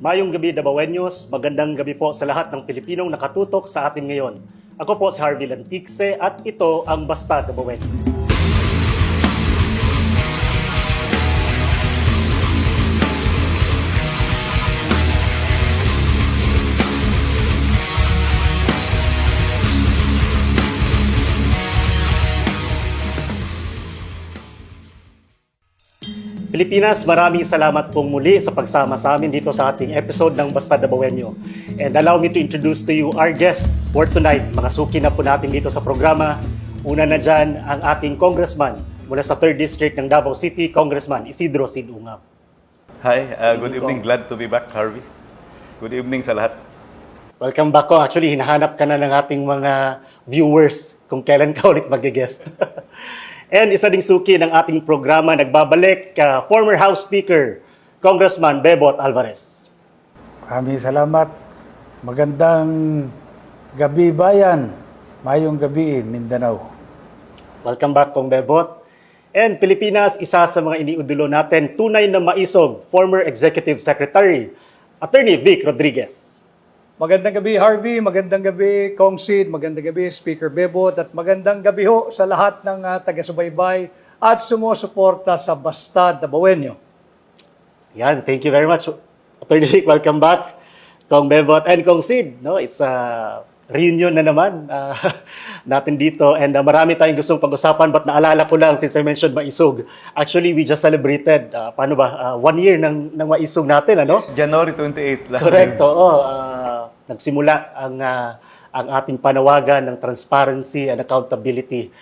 Mayong gabi, Dabawenyos. Magandang gabi po sa lahat ng Pilipinong nakatutok sa atin ngayon. Ako po si Harvey Lanticse at ito ang Basta Dabawenyo. Pilipinas, maraming salamat pong muli sa pagsama sa amin dito sa ating episode ng Basta Dabawenyo. And allow me to introduce to you our guest for tonight. Mga suki na po natin dito sa programa. Una na dyan ang ating congressman mula sa 3rd District ng Davao City, Congressman Isidro Sid Ungab. Hi, good evening. Glad to be back, Harvey. Good evening sa lahat. Welcome back ko. Actually, hinahanap ka na ng ating mga viewers kung kailan ka ulit mag-guest. And isa ding suki ng ating programa, nagbabalik, former House Speaker, Congressman Bebot Alvarez. Maraming salamat. Magandang gabi bayan. Mayong gabi Mindanao. Welcome back, Kong Bebot. And Pilipinas, isa sa mga iniudulo natin, tunay na maisog, former Executive Secretary, Attorney Vic Rodriguez. Magandang gabi, Harvey. Magandang gabi, Kong Sid. Magandang gabi, Speaker Bebot. At magandang gabi ho sa lahat ng taga-subaybay at sumusuporta sa Basta Dabawenyo. Yan, thank you very much. Attorney Vic, welcome back. Kong Bebot and Kong Sid. No, it's a reunion na naman natin dito. And marami tayong gustong pag-usapan. But naalala ko lang, since I mentioned Maisog, actually, we just celebrated, 1 year ng Maisog natin, ano? January 28 lang. Correct, oo. Nagsimula ang ating panawagan ng transparency and accountability.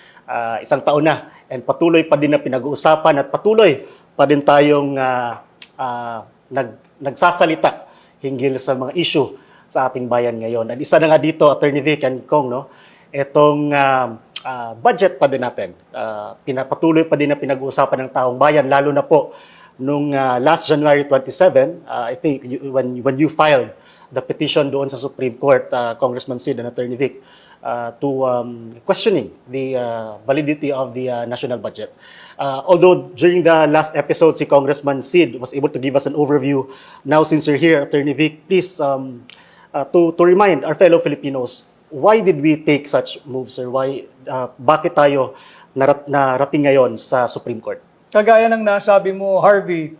Isang taon na. And patuloy pa din na pinag-uusapan at patuloy pa din tayong nagsasalita hinggil sa mga issue sa ating bayan ngayon. At isa na nga dito, Attorney Vic and Kong, no? Itong budget pa din natin. Pinapatuloy pa din na pinag-uusapan ng taong bayan, lalo na po nung last January 27, I think when you filed the petition doon sa Supreme Court, Congressman Sid and Attorney Vic, to questioning the validity of the national budget. Although during the last episode, si Congressman Sid was able to give us an overview. Now, since you're here, Attorney Vic, please to remind our fellow Filipinos, why did we take such moves, sir? Bakit tayo narating ngayon sa Supreme Court? Kagaya ng nasabi mo, Harvey,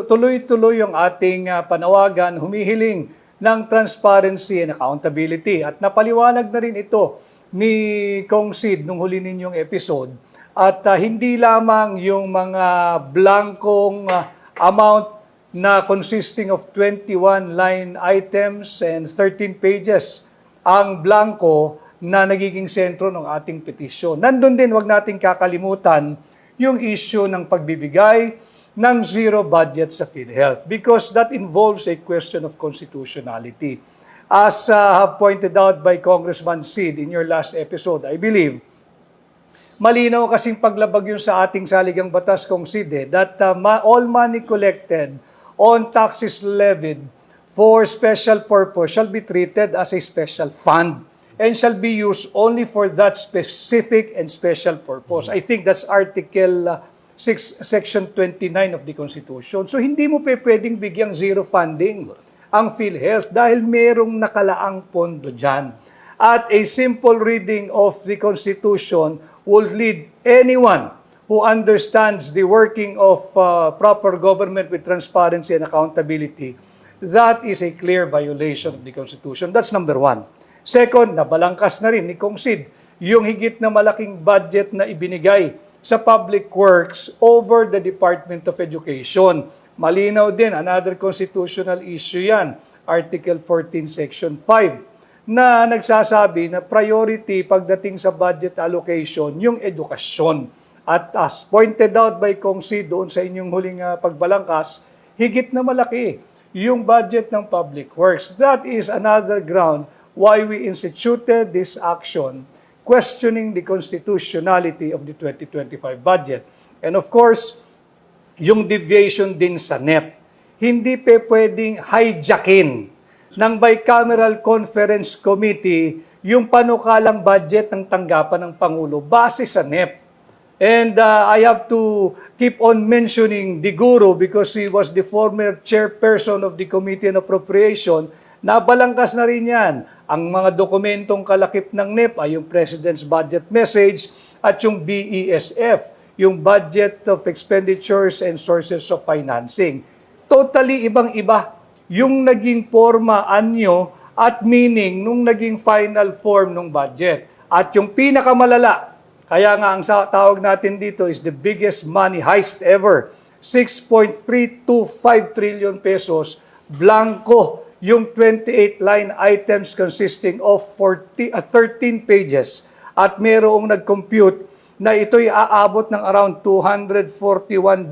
tuloy-tuloy yung ating panawagan, humihiling ng transparency and accountability. At napaliwanag na rin ito ni Kong Sid nung huli ninyong episode. At hindi lamang yung mga blankong amount na consisting of 21 line items and 13 pages ang blanko na nagiging sentro ng ating petisyon. Nandun din, wag nating kakalimutan yung issue ng pagbibigay ng zero budget sa PhilHealth because that involves a question of constitutionality. As pointed out by Congressman Sid in your last episode, I believe, malinaw kasing paglabag yun sa ating saligang batas, Kong Sid, that all money collected on taxes levied for special purpose shall be treated as a special fund and shall be used only for that specific and special purpose. I think that's Article 6, Section 29 of the Constitution. So hindi mo pwedeng bigyang zero funding ang PhilHealth dahil merong nakalaang pondo dyan. At a simple reading of the Constitution would lead anyone who understands the working of proper government with transparency and accountability, that is a clear violation of the Constitution. That's number one. Second, nabalangkas na rin ni Kong Sid yung higit na malaking budget na ibinigay sa public works over the Department of Education. Malinaw din, another constitutional issue yan, Article 14, Section 5, na nagsasabi na priority pagdating sa budget allocation yung edukasyon. At as pointed out by Kong Sid doon sa inyong huling pagbalangkas, higit na malaki yung budget ng public works. That is another ground why we instituted this action questioning the constitutionality of the 2025 budget. And of course, yung deviation din sa NEP, hindi pwedeng hijackin ng Bicameral Conference Committee yung panukalang budget ng tanggapan ng Pangulo base sa NEP. And I have to keep on mentioning Diguro because he was the former chairperson of the Committee on Appropriation. Nabalangkas na rin yan. Ang mga dokumentong kalakip ng NEP ay yung President's Budget Message at yung BESF, yung Budget of Expenditures and Sources of Financing. Totally ibang-iba yung naging forma, anyo, at meaning nung naging final form ng budget. At yung pinakamalala, kaya nga ang tawag natin dito is the biggest money heist ever. 6.325 trillion pesos, blanco yung 28 line items consisting of 13 pages. At merong nag-compute na ito'y aabot ng around 241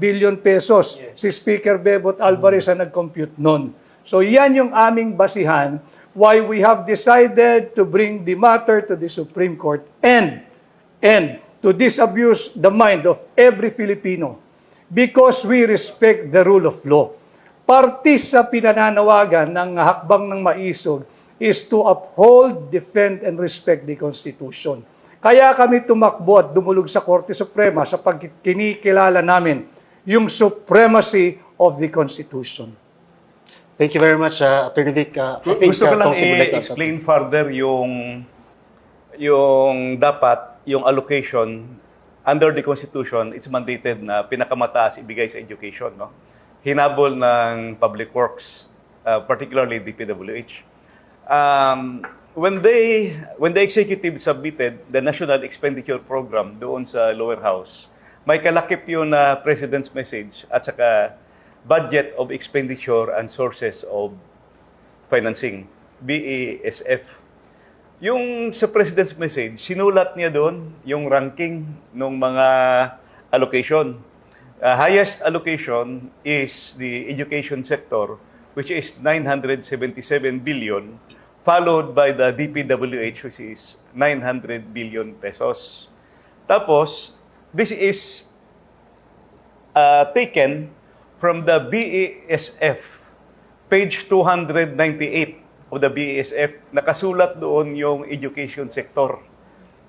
billion pesos. Si Speaker Bebot Alvarez ang nag-compute nun. So yan yung aming basihan why we have decided to bring the matter to the Supreme Court and to disabuse the mind of every Filipino because we respect the rule of law. Partis sa pinananawagan ng hakbang ng maisog is to uphold, defend, and respect the Constitution. Kaya kami tumakbo at dumulog sa Korte Suprema sa pagkinikilala namin yung supremacy of the Constitution. Thank you very much, Attorney Vic. Gusto ko lang Kong Sibulet, i-explain further yung dapat, yung allocation under the Constitution, it's mandated na pinakamataas ibigay sa education, no? Hinabol ng Public Works, particularly DPWH. When the executive submitted the National Expenditure Program doon sa lower house, may kalakip yun na President's Message at saka Budget of Expenditure and Sources of Financing, BESF. Yung sa President's Message, sinulat niya doon yung ranking ng mga allocation. Highest allocation is the education sector, which is 977 billion, followed by the DPWH, which is 900 billion pesos. Tapos, this is taken from the BESF, page 298 of the BESF, nakasulat doon yung education sector.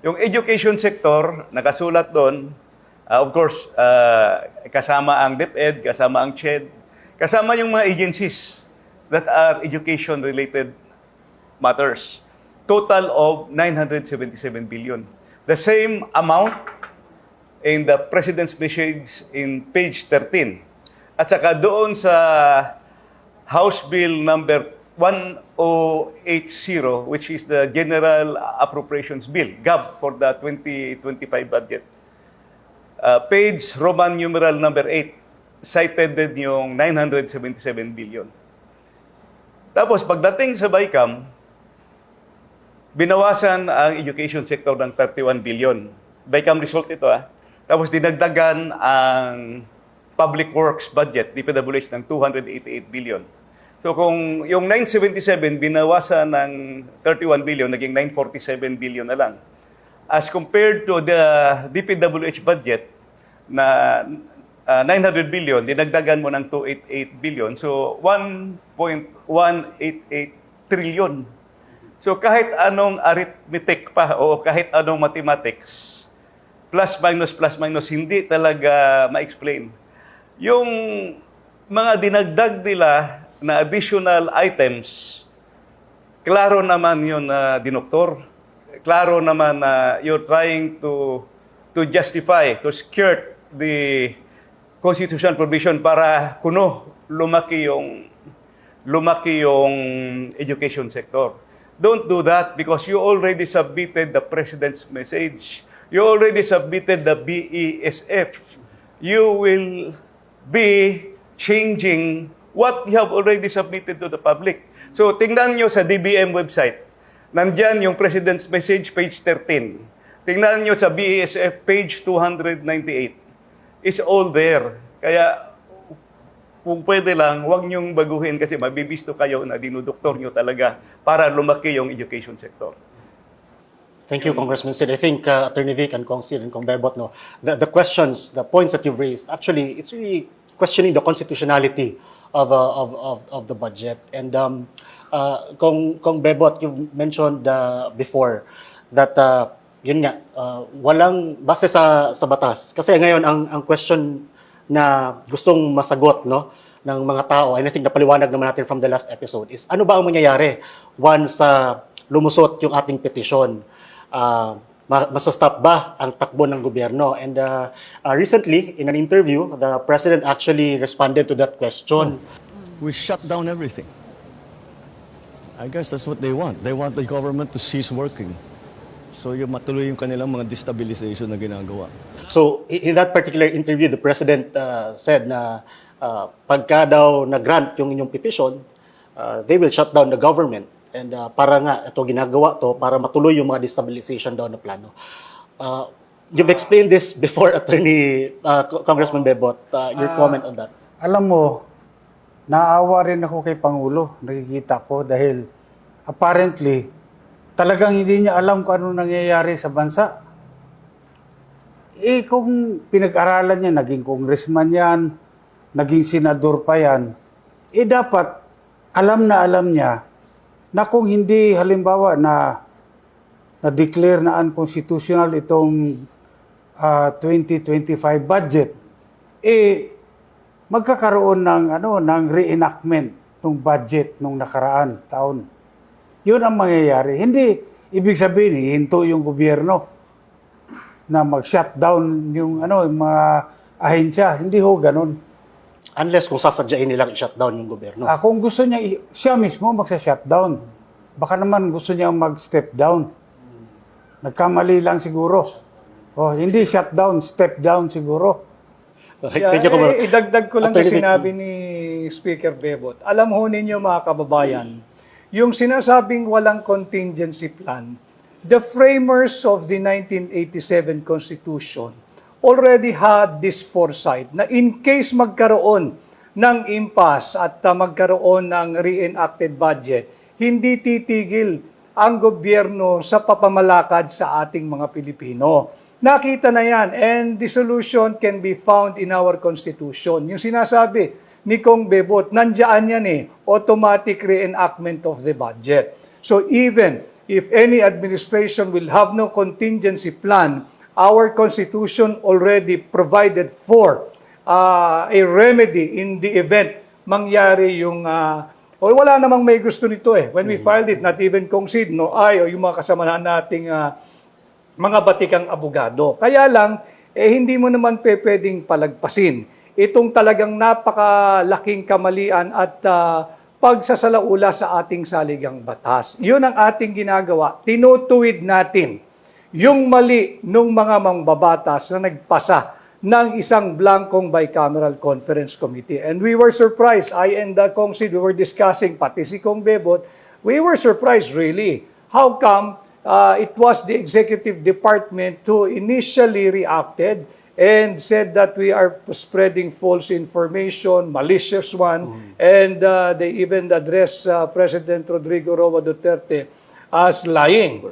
Yung education sector, nakasulat doon, of course, kasama ang DepEd, kasama ang CHED, kasama yung mga agencies that are education-related matters. Total of 977 billion. The same amount in the President's Message in page 13. At saka doon sa House Bill number 1080, which is the General Appropriations Bill, GAB, for the 2025 budget. Page Roman numeral number 8, cited din yung 977 billion. Tapos pagdating sa BICAM, binawasan ang education sector ng 31 billion. BICAM result ito Tapos dinagdagan ang Public Works budget, DPWH, ng 288 billion. So kung yung 977 binawasan ng 31 billion, naging 947 billion na lang. As compared to the DPWH budget na 900 billion, dinagdagan mo ng 288 billion. So 1.188 trillion. So kahit anong arithmetic pa o kahit anong mathematics, plus minus, hindi talaga ma-explain. Yung mga dinagdag nila na additional items, klaro naman yun na dinoktor. Klaro naman na you're trying to justify, to skirt the constitutional provision para lumaki yung education sector. Don't do that because you already submitted the President's Message. You already submitted the BESF. You will be changing what you have already submitted to the public. So, tingnan nyo sa DBM website. Nandyan yung President's Message, page 13. Tingnan nyo sa BESF, page 298. It's all there. Kaya, kung pwede lang, huwag nyong baguhin kasi mabibisto kayo na dinudoktor nyo talaga para lumaki yung education sector. Thank you, Congressman Sid. I think Attorney Vic and Kong Sid and Kong Berbot, no, the questions, the points that you've raised, actually, it's really questioning the constitutionality of the budget. And Kong Berbot, you mentioned before that yun nga, walang base sa batas. Kasi ngayon ang question na gustong masagot, no, ng mga tao, and I think napaliwanag naman natin from the last episode, is ano ba ang mangyayari once lumusot yung ating petisyon? Masastop ba ang takbo ng gobyerno? And recently, in an interview, the President actually responded to that question. We shut down everything. I guess that's what they want. They want the government to cease working. So yung matuloy yung kanilang mga destabilization na ginagawa. So, in that particular interview, the President said na pagka daw na-grant yung inyong petition, they will shut down the government. And para nga, ito ginagawa to para matuloy yung mga destabilization daw na plano. You've explained this before, Attorney Congressman Bebot. Your comment on that? Alam mo, naawa rin ako kay Pangulo, nakikita ko, dahil apparently, talagang hindi niya alam kung ano nangyayari sa bansa. Kung pinag-aralan niya, naging congressman yan, naging senador pa yan, dapat alam niya na kung hindi halimbawa na-declare na unconstitutional itong 2025 budget, magkakaroon ng reenactment ng budget nung nakaraan taon. Yun ang mangyayari. Hindi ibig sabihin hihinto yung gobyerno na mag-shutdown yung mga ahensya. Hindi ho ganun. Unless kung sasadyain nilang i-shutdown yung gobyerno. Kung gusto niya, siya mismo magsa-shutdown. Baka naman gusto niya mag-step down. Nagkamali lang siguro. Hindi shutdown, step down siguro. Thank you, Commander. Idagdag ko lang sa Attorney Vic. sinabi ni Speaker Bebot. Alam ho ninyo mga kababayan, yung sinasabing walang contingency plan, the framers of the 1987 Constitution already had this foresight na in case magkaroon ng impasse at magkaroon ng reenacted budget, hindi titigil ang gobyerno sa papamalakad sa ating mga Pilipino. Nakita na yan, and the solution can be found in our Constitution. Yung sinasabi ni Kong Bebot, nandiyan yan automatic reenactment of the budget. So even if any administration will have no contingency plan, our Constitution already provided for a remedy in the event mangyari yung wala namang may gusto nito when we filed it, not even Kong Sid, o yung mga kasamahan nating mga batikang abogado. Kaya lang, hindi mo naman pwedeng palagpasin itong talagang napakalaking kamalian at pagsasalaula sa ating saligang batas. Yun ang ating ginagawa. Tinutuwid natin yung mali ng mga mangbabatas na nagpasa ng isang blankong bicameral conference committee. And we were surprised. I and Kong Sid, we were discussing, pati si Kong Bebot, we were surprised really. How come it was the executive department who initially reacted and said that we are spreading false information, malicious one, and they even addressed President Rodrigo Roa Duterte as lying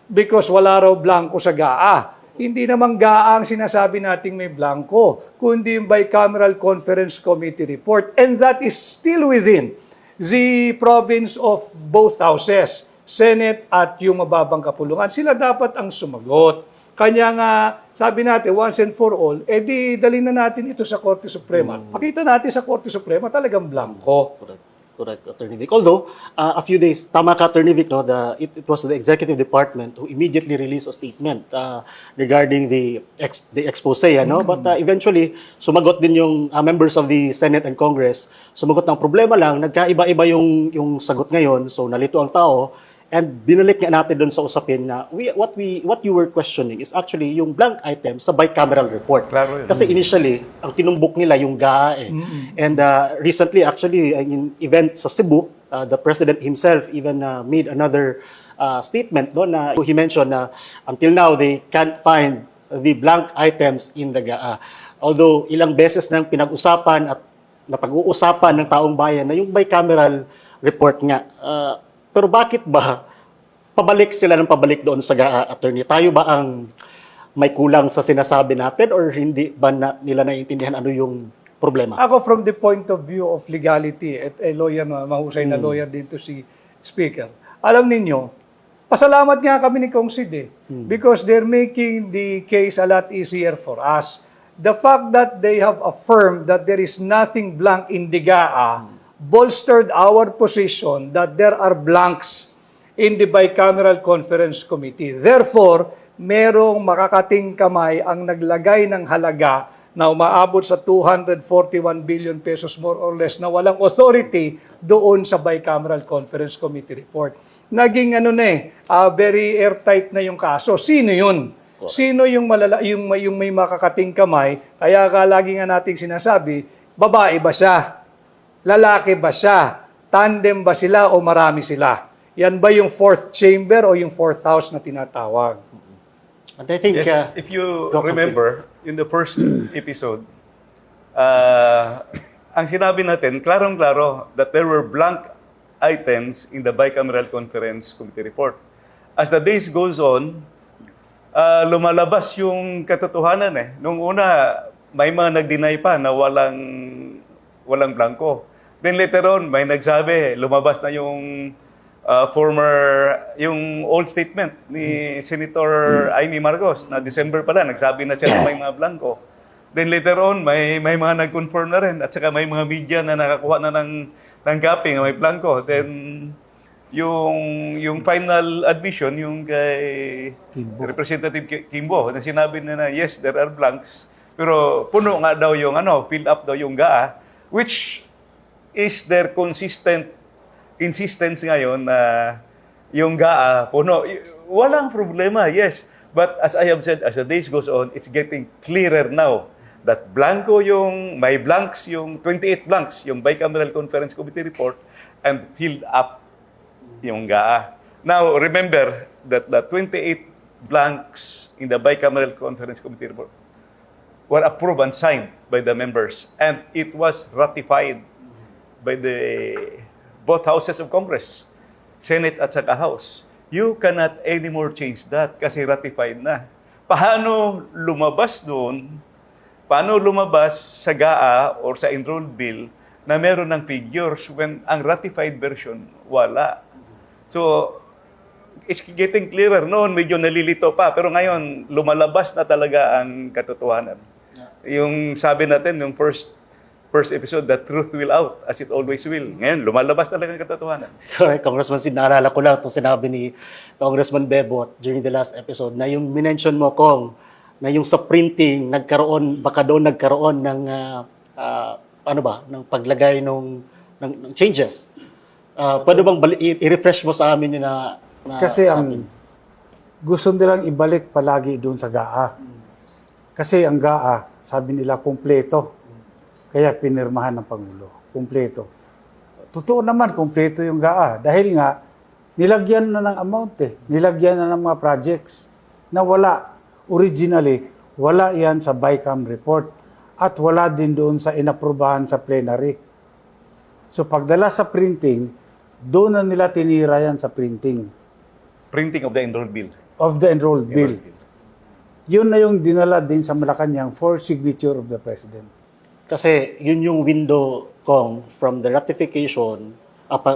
because wala raw blanco sa GAA. Hindi naman GAA ang sinasabi nating may blanco, kundi yung bicameral conference committee report, and that is still within the province of both houses, Senate at yung mababang kapulungan. Sila dapat ang sumagot. Kanya nga, sabi natin, once and for all, dalhin na natin ito sa Korte Suprema. Pakita natin sa Korte Suprema talagang blanco. Correct, Attorney Vic. Although, a few days, tama ka, Attorney Vic, no, it was the executive department who immediately released a statement regarding the expose, no? But eventually, sumagot din yung members of the Senate and Congress. Sumagot ng problema lang, nagkaiba-iba yung sagot ngayon, so nalito ang tao. And binalik nga natin doon sa usapin na what you were questioning is actually yung blank item sa bicameral report. Klaro yun. Kasi initially, ang tinumbok nila yung GAA. And recently, actually, in event sa Cebu, the President himself even made another statement na he mentioned na until now, they can't find the blank items in the GAA. Although ilang beses nang pinag-usapan at napag-uusapan ng taong bayan na yung bicameral report nga. Pero bakit ba pabalik sila ng pabalik doon sa GAA, Attorney? Tayo ba ang may kulang sa sinasabi natin or hindi ba nila naiintindihan ano yung problema? Ako from the point of view of legality, at a lawyer, mahusay na lawyer din to si Speaker, alam ninyo, Pasalamat nga kami ni Kong Sid because they're making the case a lot easier for us. The fact that they have affirmed that there is nothing blank in the GAA bolstered our position that there are blanks in the Bicameral Conference Committee. Therefore, merong makakating kamay ang naglagay ng halaga na umaabot sa 241 billion pesos more or less na walang authority doon sa Bicameral Conference Committee report. Naging very airtight na yung kaso. Sino yun? Sino yung yung may makakating kamay? Kaya lagi nga nating sinasabi, babae ba siya? Lalaki ba siya? Tandem ba sila o marami sila? Yan ba yung fourth chamber o yung fourth house na tinatawag? And I think, Yes, if you go, remember, in the first episode, ang sinabi natin, klarong-klaro, that there were blank items in the Bicameral Conference Committee report. As the days goes on, lumalabas yung katotohanan Nung una, may mga nag-deny pa na walang blanco. Then later on, may nagsabi, lumabas na yung yung old statement ni Senator Amy Marcos na December pala, nagsabi na siya na may mga blanco. Then later on, may mga nag-confirm na rin at saka may mga media na nakakuha na ng copy na may blanco. Then yung final admission, yung kay Representative Kimbo, na sinabi na yes, there are blanks, pero puno nga daw yung fill up daw yung GAA, which is their consistent insistence ngayon na yung GAA puno. Walang problema, yes. But as I have said, as the days goes on, it's getting clearer now that may blanks, yung 28 blanks, yung Bicameral Conference Committee report, and filled up yung GAA. Now, remember that the 28 blanks in the Bicameral Conference Committee report were approved and signed by the members, and it was ratified by both houses of Congress, Senate at saka House. You cannot anymore change that kasi ratified na. Paano lumabas doon? Paano lumabas sa GAA or sa enrolled bill na meron ng figures when ang ratified version wala? So, it's getting clearer. Noon, medyo nalilito pa. Pero ngayon, lumalabas na talaga ang katotohanan. Yung sabi natin, yung first episode, the truth will out, as it always will. Ngayon, lumalabas talaga ang katotohanan. correct, Congressman Sid, naalala ko lang itong sinabi ni Congressman Bebot during the last episode na yung minention mo, Kong, na yung sa printing, baka doon nagkaroon ng, ng paglagay ng changes. Pwede bang i-refresh mo sa amin yun na Kasi sa ang amin? gusto nilang ibalik palagi doon sa GAA. Kasi ang GAA, sabi nila, kumpleto. Kaya pinirmahan ng Pangulo. Kumpleto. Totoo naman, kumpleto yung GAA. Dahil nga, nilagyan na ng amount Nilagyan na ng mga projects na wala. Originally, wala yan sa BICAM report. At wala din doon sa inaprubahan sa plenary. So pagdala sa printing, doon na nila tinira yan sa printing. Printing of the enrolled bill. Of the enrolled bill. Yun na yung dinala din sa Malacanang for signature of the President. Kasi yun yung window, Kong, from the ratification,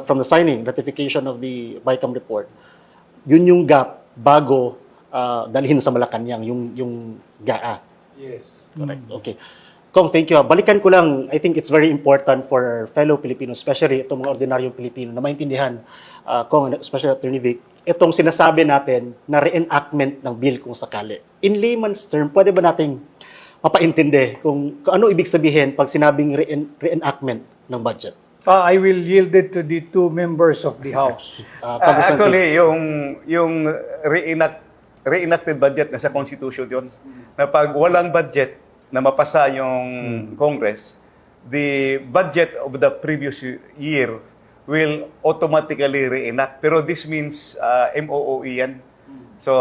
from the ratification of the BICAM report, yun yung gap bago dalhin sa Malacanang, yung GAA. Yes. Correct. Okay. Kong, thank you. Balikan ko lang, I think it's very important for fellow Filipinos, especially itong mga ordinaryong Pilipino, na maintindihan, Kong, especially Attorney Vic, itong sinasabi natin na reenactment ng bill kung sakali. In layman's term, pwede ba nating mapaintindi kung ano ibig sabihin pag sinabing reenactment ng budget? I will yield it to the two members of the House. Congressman Actually, yung reenacted budget na sa Constitution yun, na pag walang budget na mapasa yung Congress, the budget of the previous year will automatically reenact. Pero this means MOOE yan. So,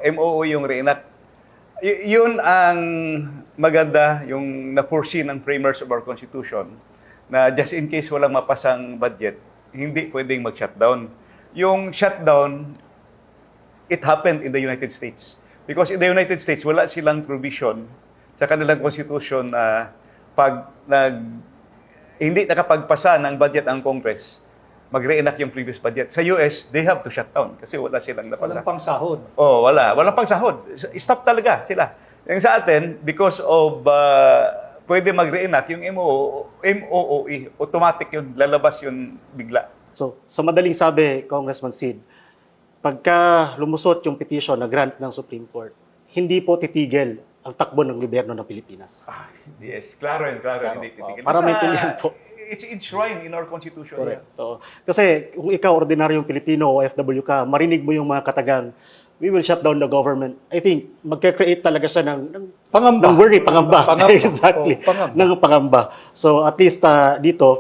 MOOE yung reenact. Yun ang maganda, yung na-foresee ng framers of our Constitution, na just in case walang mapasang budget, hindi pwedeng mag-shutdown. Yung shutdown, it happened in the United States. Because in the United States, wala silang provision sa kanilang Constitution na pag hindi nakapagpasa ng budget ang Congress, mag-reenact yung previous budget. Sa US, they have to shut down kasi wala silang napasa. Walang pang sahod. Oh, wala. Walang pang sahod. Stop talaga sila. Yung sa atin, because of pwede mag-reenact, yung MOOE, automatic yun, lalabas yun bigla. So, sa madaling sabi, Congressman Sid, pagka lumusot yung petition na grant ng Supreme Court, hindi po titigil ang takbo ng gobyerno ng Pilipinas. Yes, klaro yun, klaro. Klaro. Hindi titigil. Para Basta, maintindihan po. It's enshrined in our Constitution. Correct. Oo. Kasi kung ikaw, ordinaryong Pilipino o OFW ka, marinig mo yung mga katagang, we will shut down the government. I think, magka-create talaga siya ng Pangamba. ng worry, pangamba. Pangamba. Exactly. Oh, pangamba. Ng pangamba. So, at least dito,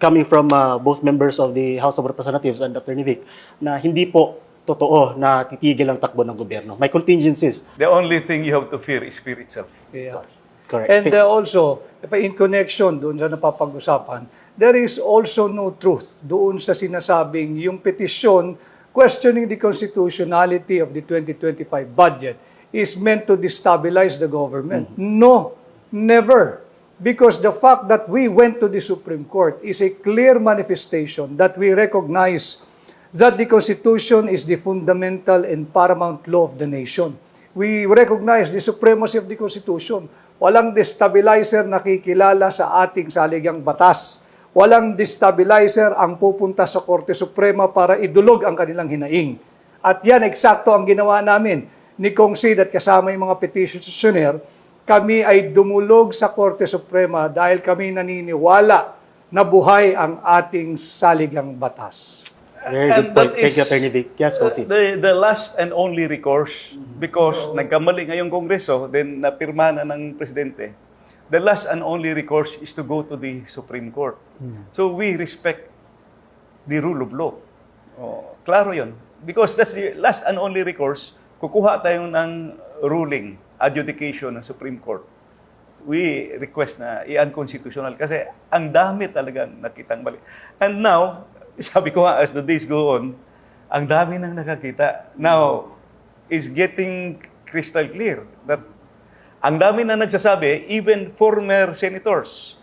coming from both members of the House of Representatives and Attorney Vic, na hindi po totoo na titigil ang takbo ng gobyerno. May contingencies. The only thing you have to fear is fear itself. Yeah. Correct. And also, in connection doon sa napapag-usapan, there is also no truth doon sa sinasabing yung petisyon questioning the constitutionality of the 2025 budget is meant to destabilize the government. No, never. Because the fact that we went to the Supreme Court is a clear manifestation that we recognize that the Constitution is the fundamental and paramount law of the nation. We recognize the supremacy of the Constitution. Walang destabilizer na kikilala sa ating saligang batas. Walang destabilizer ang pupunta sa Korte Suprema para idulog ang kanilang hinaing. At yan, eksakto ang ginawa namin ni Kong Sid at kasama yung mga petitioner. Kami ay dumulog sa Korte Suprema dahil kami naniniwala na buhay ang ating saligang batas. Very And good point. that Thank you, is Attorney Vic. Yes, Jose. the last and only recourse because nagkamali ngayong Kongreso, then napirma na ng Presidente. The last and only recourse is to go to the Supreme Court. So we respect the rule of law. Oh, klaro yun. Because that's the last and only recourse, kukuha tayo ng ruling, adjudication ng Supreme Court. We request na i-unconstitutional kasi ang dami talaga nakitang mali. And now, sabi ko nga, as the days go on, ang dami nang nakakita. Now, is getting crystal clear that ang dami na nagsasabi, even former senators,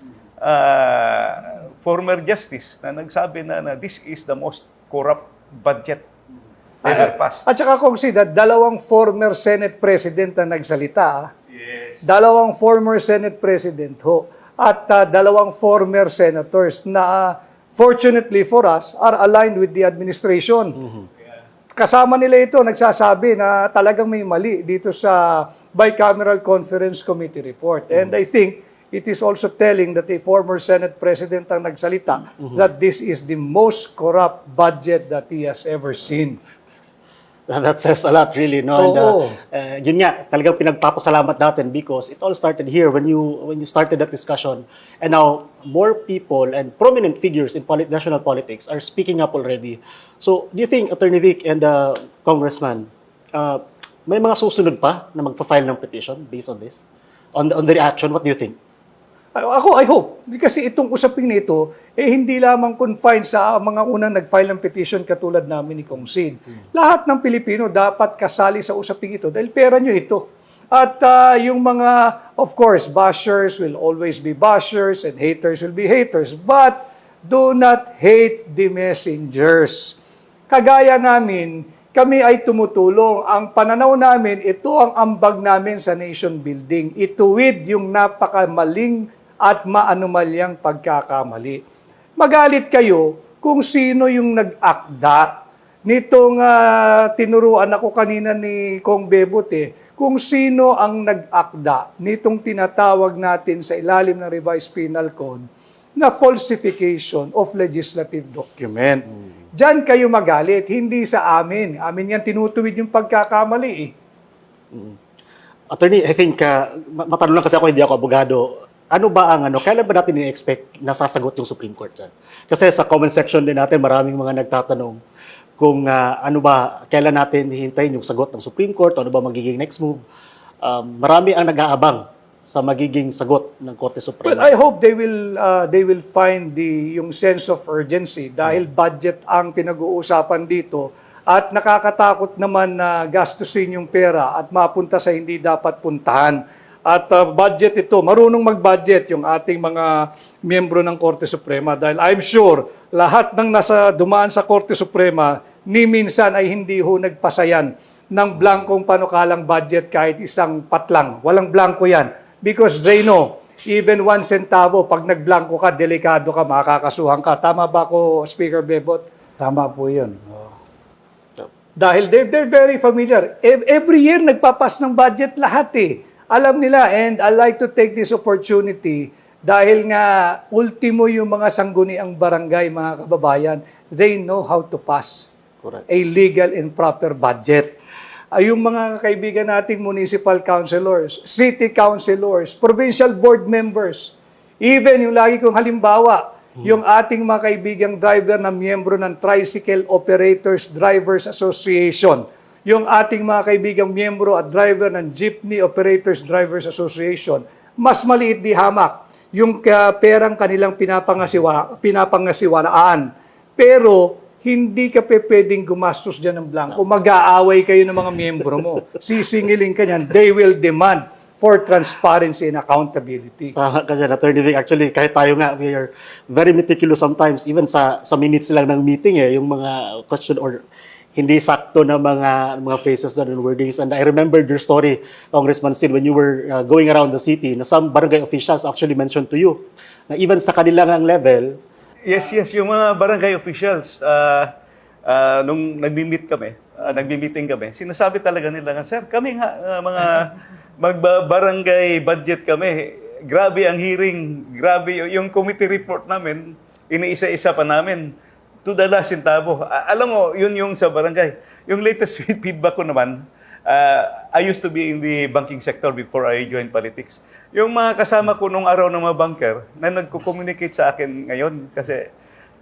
former justice, na nagsabi na this is the most corrupt budget ever passed. At saka kung dalawang former Senate President na nagsalita, Yes. dalawang former Senate President ho, at dalawang former senators na fortunately for us are aligned with the administration. Kasama nila ito, nagsasabi na talagang may mali dito sa Bicameral Conference Committee report. And I think it is also telling that a former Senate President ang nagsalita that this is the most corrupt budget that he has ever seen. That says a lot, really, no? And, Oo. yun nga, talagang pinagpapasalamat natin because it all started here when you started that discussion. And now, more people and prominent figures in national politics are speaking up already. So, do you think, Attorney Vic and Congressman, may mga susunod pa na magpa-file ng petition based on this? On the reaction, what do you think? Ako, I hope. Kasi itong usaping nito, hindi lamang confined sa mga unang nag-file ng petition katulad namin ni Kong Sid. Lahat ng Pilipino dapat kasali sa usaping ito dahil pera nyo ito. At yung mga, of course, bashers will always be bashers and haters will be haters. But do not hate the messengers. Kagaya namin, kami ay tumutulong. Ang pananaw namin, ito ang ambag namin sa nation building. Ituwid yung napakamaling at maanumalyang pagkakamali. Magalit kayo kung sino yung nag-akda nitong tinuruan ako kanina ni Kong Bebot kung sino ang nag-akda nitong tinatawag natin sa ilalim ng Revised Penal Code na falsification of legislative document. Diyan kayo magalit, hindi sa amin. Amin yan tinutuwid yung pagkakamali Attorney, I think, matanong lang kasi ako, hindi ako abogado. Ano ba ang kailan ba natin i-expect na sasagot yung Supreme Court dyan? Kasi sa comment section din natin, maraming mga nagtatanong kung kailan natin hihintayin yung sagot ng Supreme Court, ano ba magiging next move. Marami ang nag-aabang sa magiging sagot ng Korte Suprema. Well, I hope they will find yung sense of urgency dahil budget ang pinag-uusapan dito at nakakatakot naman na gastusin yung pera at mapunta sa hindi dapat puntahan. At budget ito, marunong mag-budget yung ating mga miyembro ng Korte Suprema dahil I'm sure lahat ng dumaan sa Korte Suprema ni minsan ay hindi ho nagpasayan ng blankong panukalang budget kahit isang patlang. Walang blanko yan because they know even 1 centavo, pag nagblanko ka, delikado ka, makakasuhan ka. Tama ba ako, Speaker Bebot? Tama po yun. Dahil they're very familiar. Every year, nagpapas ng budget lahat eh. Alam nila, and I like to take this opportunity dahil nga, ultimo yung mga sangguniang barangay, mga kababayan, they know how to pass Correct. a legal and proper budget. Ay, yung mga kaibigan nating municipal councilors, city councilors, provincial board members, even yung lagi kong halimbawa, yung ating mga kaibigang driver na miyembro ng Tricycle Operators Drivers Association, yung ating mga kaibigang miyembro at driver ng Jeepney Operators Drivers Association, mas maliit di hamak yung perang kanilang pinapangasiwalaan. Pero hindi ka pwedeng gumastos dyan ng blanco. Mag-aaway kayo ng mga miyembro mo. Sisingilin ka niyan. They will demand for transparency and accountability. Tama ka dyan, Attorney Vic. Actually, kahit tayo nga, we are very meticulous sometimes, even sa minutes lang ng meeting, yung mga question or hindi sakto na mga phrases doon and wordings. And I remember your story, Congressman Sid, when you were going around the city, na some barangay officials actually mentioned to you na even sa kanilang level, Yes, yung mga barangay officials, nung nagbi-meeting kami, sinasabi talaga nila, Sir, kami nga, mga magbarangay budget kami, grabe ang hearing, grabe yung committee report namin, iniisa-isa pa namin, to the last centavo. Alam mo, yun yung sa barangay. Yung latest feedback ko naman, I used to be in the banking sector before I joined politics. Yung mga kasama ko nung araw ng mga banker na nagko-communicate sa akin ngayon kasi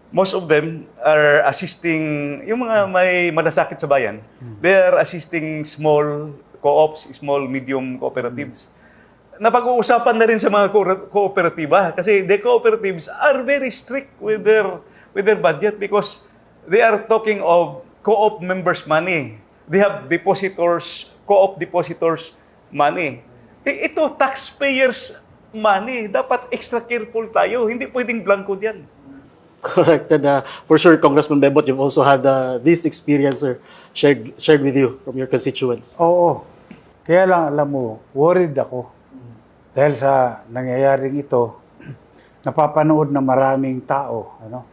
most of them are assisting, yung mga may malasakit sa bayan, they are assisting small co-ops, small, medium cooperatives. Napag-uusapan na rin sa mga kooperatiba kasi the cooperatives are very strict with their budget because they are talking of co-op members' money. They have depositors, co-op depositors' money. Ito, taxpayers' money. Dapat extra careful tayo. Hindi pwedeng blanco diyan. correct. And for sure, Congressman Bebot, you've also had this experience shared with you from your constituents. Oo. Kaya lang, alam mo, worried ako. Dahil sa nangyayaring ito, napapanood na maraming tao. Ano?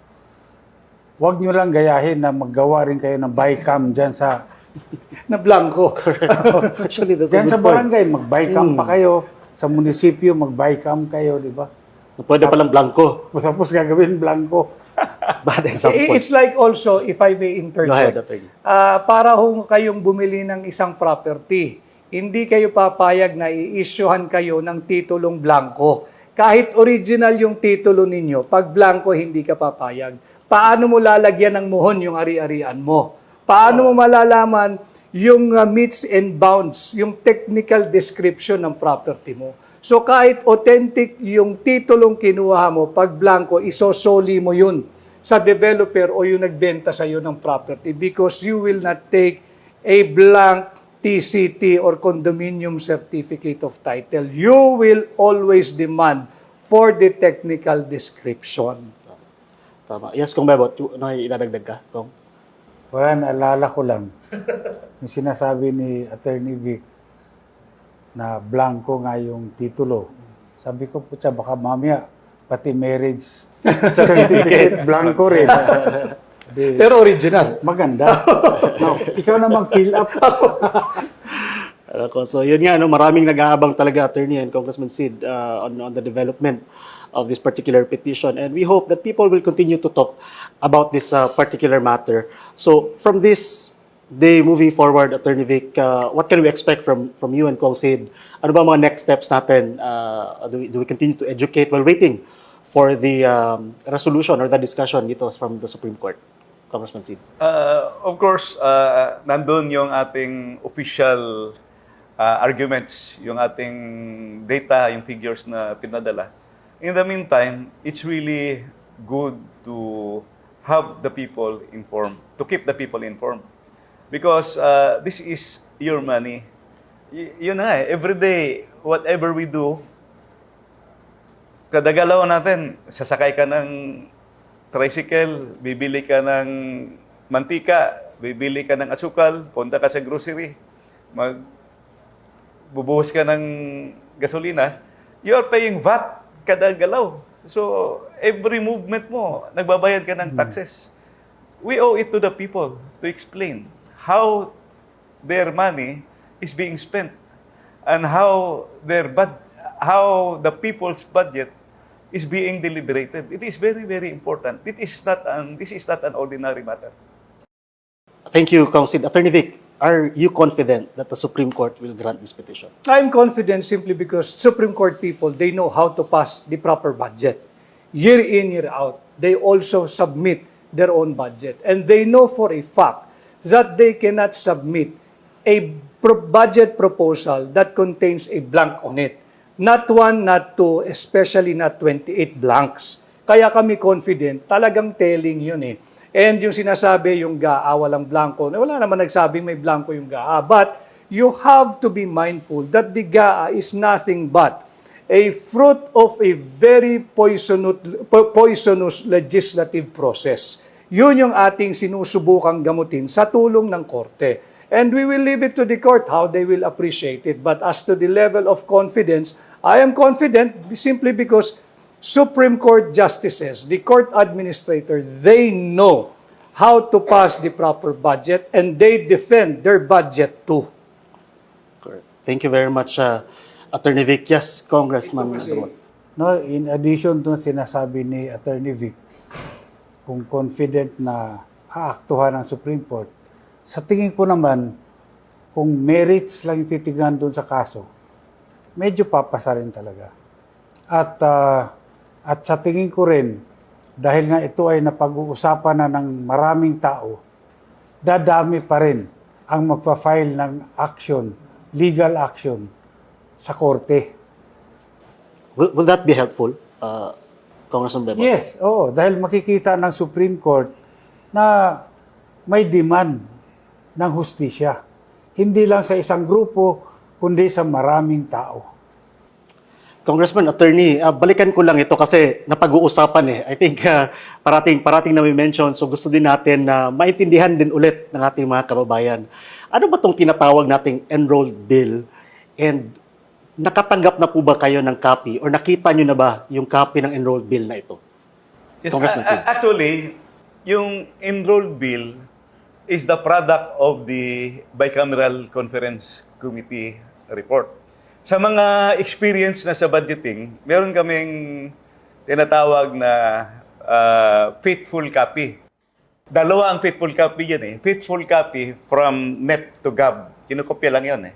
Huwag nyo lang gayahin na maggawa rin kayo ng bycam dyan sa Na blanco. Actually, that's a dyan good sa point. barangay, mag-bycam pa kayo. Sa munisipyo, mag-bycam kayo, di ba? Pwede palang blanco. Tapos gagawin blanco. Bad example. It's like also, if I may interject, Go ahead, Attorney. para kung kayong bumili ng isang property, hindi kayo papayag na i-issuehan kayo ng titulong blanco. Kahit original yung titulo ninyo, pag blanco, hindi ka papayag. Paano mo lalagyan ng muhon yung ari-arian mo? Paano mo malalaman yung meets and bounds, yung technical description ng property mo? So kahit authentic yung titulong kinuha mo, pag blanco, isosoli mo yun sa developer o yung nagbenta sa iyo ng property because you will not take a blank TCT or condominium certificate of title. You will always demand for the technical description. Tama. Yes, Kong Bebot, ano iladagdag ka, Kong? Wala, naalala ko lang. Yung sinasabi ni Attorney Vic na blanco nga yung titulo. Sabi ko, putya, baka mamaya pati marriage certificate blanco rin. Di, Pero original. maganda. No, ikaw na mag-fill up. So yun nga, no, maraming nag-aabang talaga, Attorney and Congressman Sid, on the development of this particular petition. And we hope that people will continue to talk about this particular matter. So from this day moving forward, Attorney Vic, what can we expect from you and Kong Sid? Ano ba mga next steps natin? Do we continue to educate while waiting for the resolution or the discussion dito from the Supreme Court? Congressman Sid. Of course, nandun yung ating official arguments, yung ating data, yung figures na pinadala. In the meantime, it's really good to have the people informed, to keep the people informed. Because this is your money. Yun na every day, whatever we do, kada galaw natin, sasakay ka ng tricycle, bibili ka ng mantika, bibili ka ng asukal, punta ka sa grocery, bubuhos ka ng gasolina, you are paying VAT kada galaw. So, every movement mo, nagbabayad ka ng taxes. We owe it to the people to explain how their money is being spent and how how the people's budget is being deliberated. It is very, very important. This is not an ordinary matter. Thank you, Council. Attorney Vic, are you confident that the Supreme Court will grant this petition? I'm confident simply because Supreme Court people, they know how to pass the proper budget. Year in, year out, they also submit their own budget. And they know for a fact that they cannot submit a budget proposal that contains a blank on it. Not one, not two, especially not 28 blanks. Kaya kami confident, talagang telling yun eh. And yung sinasabi, yung GAA, walang blanco, wala naman nagsabing may blanco yung GAA. But you have to be mindful that the GAA is nothing but a fruit of a very poisonous legislative process. Yun yung ating sinusubukang gamutin sa tulong ng korte. And we will leave it to the court how they will appreciate it. But as to the level of confidence, I am confident simply because Supreme Court justices, the court administrator, they know how to pass the proper budget and they defend their budget too. Correct. Thank you very much, Attorney Vic. Yes, Congressman. No, in addition to sinasabi ni Attorney Vic, kung confident na aaktuhan ng Supreme Court, sa tingin ko naman, kung merits lang yung titignan doon sa kaso, medyo papasa rin talaga. At sa tingin ko rin, dahil nga ito ay napag-uusapan na ng maraming tao, dadami pa rin ang magpa-file ng action, legal action, sa korte. Will that be helpful, Congressman Bebo? Yes, oo. Dahil makikita ng Supreme Court na may demand ng hustisya. Hindi lang sa isang grupo, kundi sa maraming tao. Congressman, Attorney, balikan ko lang ito kasi napag-uusapan eh. I think parating na may mention, so gusto din natin na maintindihan din ulit ng ating mga kababayan. Ano ba itong tinatawag nating enrolled bill? And nakatanggap na po ba kayo ng copy or nakita nyo na ba yung copy ng enrolled bill na ito? Yes, Congressman Sid. actually, yung enrolled bill is the product of the Bicameral Conference Committee report. Sa mga experience na sa budgeting, meron kaming tinatawag na faithful copy. Dalawa ang faithful copy yan eh. Faithful copy from NEP to GAB. Kinukopya lang yun eh.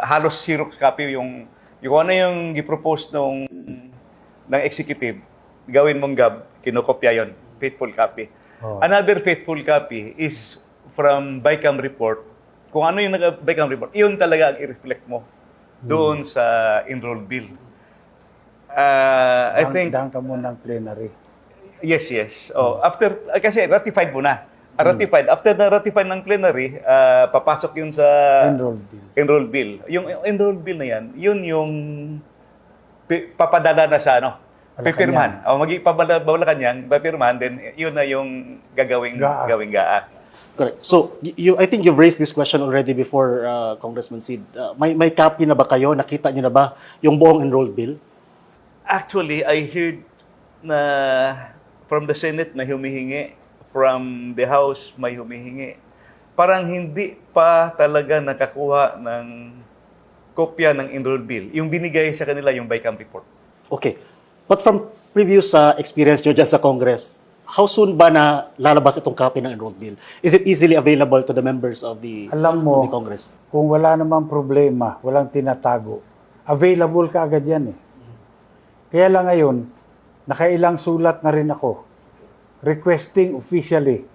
Halos Xerox copy yung ano yung gipropose ng executive, gawin mong GAB, kinukopya yon, faithful copy. Oh. Another faithful copy is from BICAM report. Kung ano yung BICAM report, yun talaga ang i-reflect mo doon sa enrolled bill. I think Daan ka muna ng plenary. yes. Oh, after kasi ratified mo na. Ratified. After na ratified ng plenary, papasok yun sa enrolled bill. Yung enrolled bill na yan, yun yung papadala na sa pipirmahan. O magpapabalakan yan, papirmahan, then yun na yung gagawing GAA. Correct. So, I think you've raised this question already before, Congressman Sid. May copy na ba kayo? Nakita nyo na ba yung buong enrolled bill? Actually, I heard na from the Senate na humihingi, from the House may humihingi. Parang hindi pa talaga nakakuha ng kopya ng enrolled bill. Yung binigay sa kanila yung BICAM report. Okay. But from previous experience nyo dyan sa Congress, how soon ba na lalabas itong copy ng enrolled bill? Is it easily available to the members of the, Alam mo, of the Congress? Kung wala namang problema, walang tinatago, available ka agad yan eh. Kaya lang ngayon, nakailang sulat na rin ako requesting officially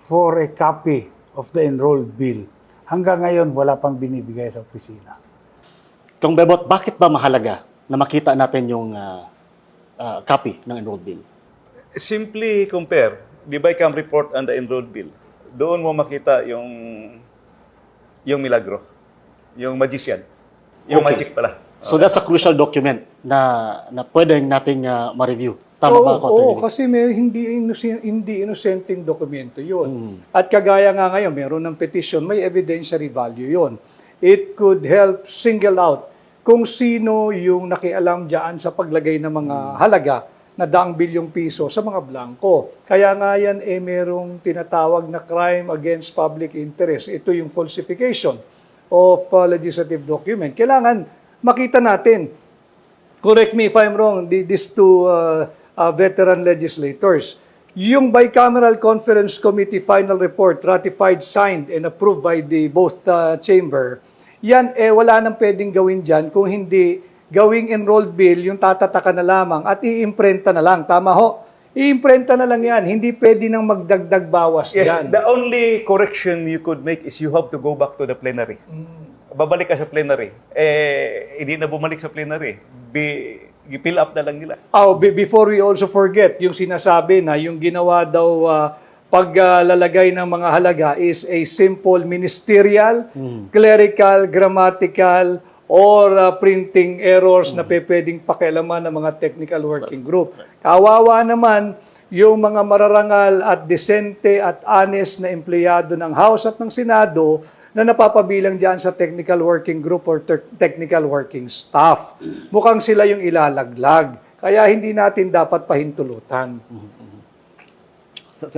for a copy of the enrolled bill. Hanggang ngayon, wala pang binibigay sa opisina. Kung Bebot, bakit ba mahalaga na makita natin yung copy ng enrolled bill? Simply compare the BICAM report and the enrolled bill. Doon mo makita yung milagro, yung magician. Yung Okay. magic pala. So that's a crucial document na pwedeng nating ma-review. Tama ba ako? Oo, Attorney Vic? kasi hindi inosenteng dokumento yun. At kagaya nga ngayon, meron ng petition, may evidentiary value yun. It could help single out kung sino yung nakialam dyan sa paglagay ng mga halaga na daang bilyong piso sa mga blanco. Kaya nga yan, merong tinatawag na crime against public interest. Ito yung falsification of legislative document. Kailangan makita natin, correct me if I'm wrong, these two veteran legislators, yung bicameral conference committee final report ratified, signed, and approved by the both chamber, yan wala nang pwedeng gawin dyan kung hindi gawing enrolled bill, yung tatataka na lamang at iimprenta na lang. Tama ho? Iimprenta na lang yan. Hindi pwede nang magdagdag bawas Yes, dyan. the only correction you could make is you have to go back to the plenary. Babalik ka sa plenary. Hindi na bumalik sa plenary. I-fill up na lang nila. Before we also forget, yung sinasabi na yung ginawa daw paglalagay ng mga halaga is a simple ministerial, clerical, grammatical, or printing errors na pwedeng pakialaman ng mga technical working group. Kawawa naman yung mga mararangal at desente at honest na empleyado ng House at ng Senado na napapabilang dyan sa technical working group or technical working staff. Mukhang sila yung ilalaglag. Kaya hindi natin dapat pahintulutan.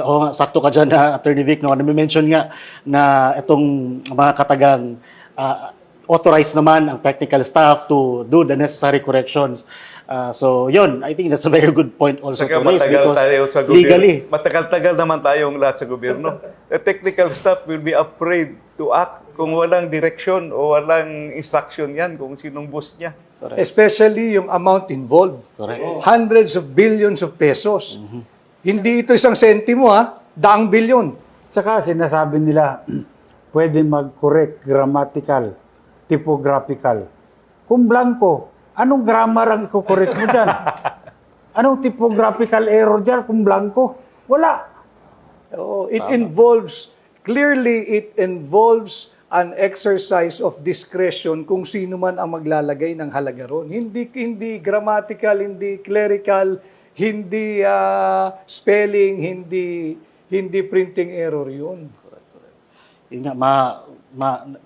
Oo nga, sakto ka dyan, Attorney Vic. No? Nami-mention nga na itong mga katagang authorized naman ang technical staff to do the necessary corrections. So, yun, I think that's a very good point also Saka to raise matagal because tayo sa gobyerno. legally, Matagal-tagal naman tayong lahat sa gobyerno. The technical staff will be afraid to act kung walang direction o walang instruction yan kung sinong boss niya. Especially yung amount involved. Correct. Hundreds of billions of pesos. Hindi ito isang sentimo, daang bilyon. Tsaka sinasabi nila, pwede mag-correct grammatical, typographical. Kung blanco, anong grammar ang i-correct mo dyan? Anong typographical error dyan kung blanco? Wala. Clearly it involves an exercise of discretion kung sino man ang maglalagay ng halaga ron. Hindi grammatical, hindi clerical, hindi spelling, hindi printing error yun. yun nga,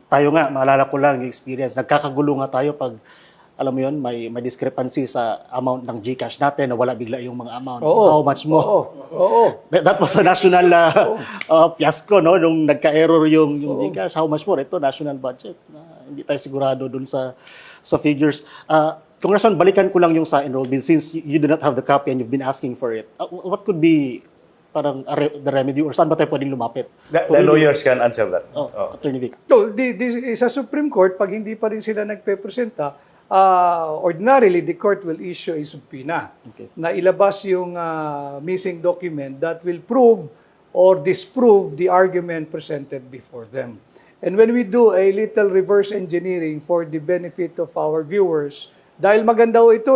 tayo nga, maalala ko lang yung experience. Nagkakagulo nga tayo pag, alam mo yun, may discrepancy sa amount ng GCash natin na wala bigla yung mga amount. How much more? Oo. That was a national fiasco, no? Nung nagka-error yung GCash. How much more? Ito, national budget. Hindi tayo sigurado dun sa figures. Congressman, balikan ko lang yung sa enrolled bill since you do not have the copy and you've been asking for it. What could be parang the remedy or saan ba tayo pwedeng lumapit? The lawyers can answer that. Attorney Vic. So, sa Supreme Court, pag hindi pa rin sila nagpe-presenta, ordinarily, the court will issue a subpoena na ilabas yung missing document that will prove or disprove the argument presented before them. And when we do a little reverse engineering for the benefit of our viewers, dahil maganda ho ito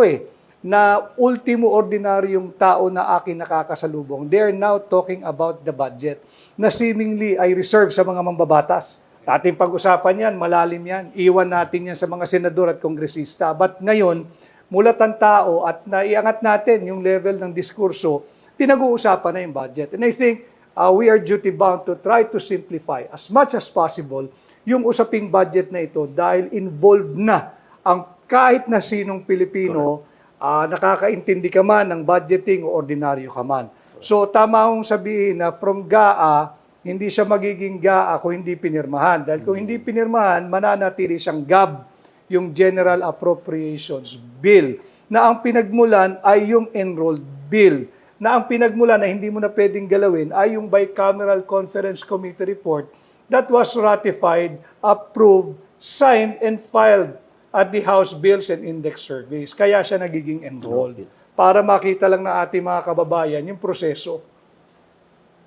na ultimo ordinaryong tao na akin nakakasalubong, they are now talking about the budget na seemingly ay reserved sa mga mambabatas. Ating pag-usapan yan, malalim yan. Iwan natin yan sa mga senador at kongresista. But ngayon, mulat ang tao at naiangat natin yung level ng diskurso, pinag-uusapan na yung budget. And I think we are duty-bound to try to simplify as much as possible yung usaping budget na ito dahil involved na ang kahit na sinong Pilipino, nakakaintindi ka man ng budgeting o ordinaryo ka man. So tama akong sabihin na from GAA, hindi siya magiging GAA kung hindi pinirmahan. Dahil kung hindi pinirmahan, mananatili siyang GAB, yung General Appropriations Bill, na ang pinagmulan ay yung enrolled bill, na ang pinagmulan na hindi mo na pwedeng galawin ay yung Bicameral Conference Committee report that was ratified, approved, signed, and filed at the House Bills and Index Surveys. Kaya siya nagiging enrolled. Para makita lang na ating mga kababayan yung proseso.